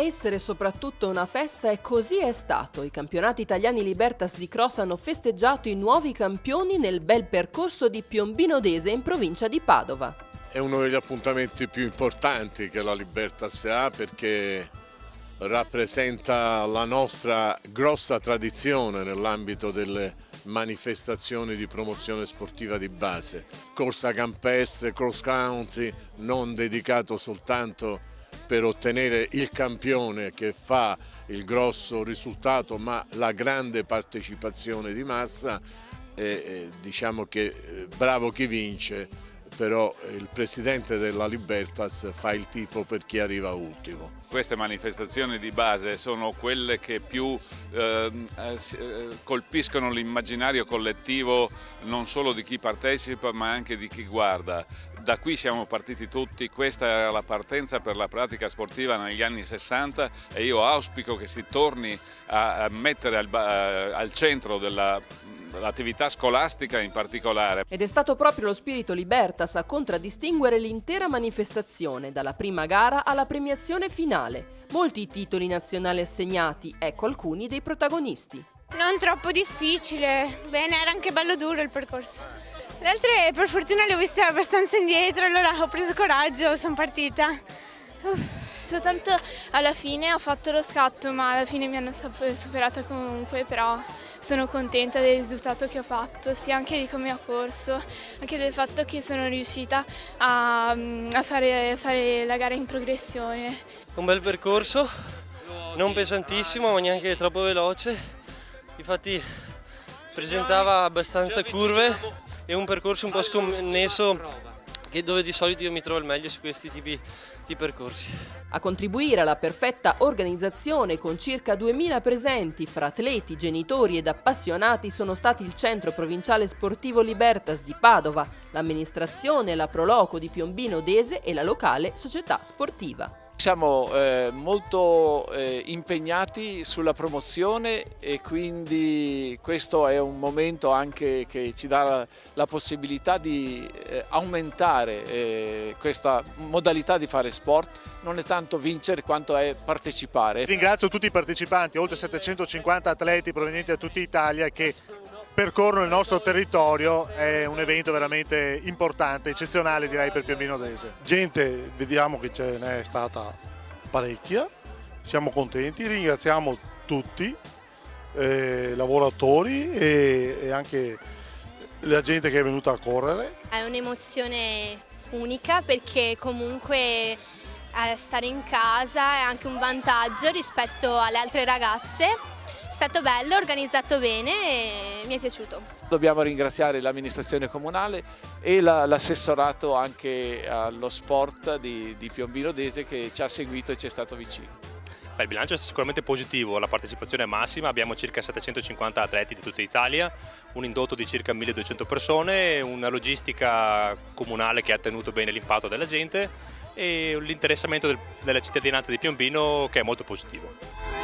essere soprattutto una festa e così è stato. I campionati italiani Libertas di Cross hanno festeggiato i nuovi campioni nel bel percorso di Piombino Dese in provincia di Padova. È uno degli appuntamenti più importanti che la Libertas ha perché rappresenta la nostra grossa tradizione nell'ambito delle manifestazioni di promozione sportiva di base. Corsa campestre, cross country, non dedicato soltanto per ottenere il campione che fa il grosso risultato, ma la grande partecipazione di massa. Diciamo che bravo chi vince, però il presidente della Libertas fa il tifo per chi arriva ultimo. Queste manifestazioni di base sono quelle che più colpiscono l'immaginario collettivo non solo di chi partecipa ma anche di chi guarda. Da qui siamo partiti tutti, questa era la partenza per la pratica sportiva negli anni 60 e io auspico che si torni a mettere al centro l'attività scolastica in particolare. Ed è stato proprio lo spirito Libertas a contraddistinguere l'intera manifestazione, dalla prima gara alla premiazione finale. Molti titoli nazionali assegnati, ecco alcuni dei protagonisti. Non troppo difficile, bene, era anche bello duro il percorso. Le altre per fortuna le ho viste abbastanza indietro, allora ho preso coraggio, sono partita. Tanto alla fine ho fatto lo scatto, ma alla fine mi hanno superata comunque, però sono contenta del risultato che ho fatto, sia anche di come ho corso, anche del fatto che sono riuscita a fare la gara in progressione. Un bel percorso, non pesantissimo ma neanche troppo veloce, infatti presentava abbastanza curve e un percorso un po' sconnesso, che dove di solito io mi trovo al meglio su questi tipi di percorsi. A contribuire alla perfetta organizzazione, con circa 2000 presenti fra atleti, genitori ed appassionati, sono stati il Centro Provinciale Sportivo Libertas di Padova, l'amministrazione, la Proloco di Piombino Dese e la locale società sportiva. Siamo molto impegnati sulla promozione e quindi questo è un momento anche che ci dà la possibilità di aumentare questa modalità di fare sport. Non è tanto vincere quanto è partecipare. Ringrazio tutti i partecipanti, oltre 750 atleti provenienti da tutta Italia che percorrono il nostro territorio. È un evento veramente importante, eccezionale direi per Piombino Dese. Gente, vediamo che ce n'è stata parecchia, siamo contenti, ringraziamo tutti, lavoratori e anche la gente che è venuta a correre. È un'emozione unica perché comunque stare in casa è anche un vantaggio rispetto alle altre ragazze. È stato bello, organizzato bene e mi è piaciuto. Dobbiamo ringraziare l'amministrazione comunale e l'assessorato anche allo sport di Piombino Dese che ci ha seguito e ci è stato vicino. Il bilancio è sicuramente positivo, la partecipazione è massima, abbiamo circa 750 atleti di tutta Italia, un indotto di circa 1200 persone, una logistica comunale che ha tenuto bene l'impatto della gente e l'interessamento della cittadinanza di Piombino che è molto positivo.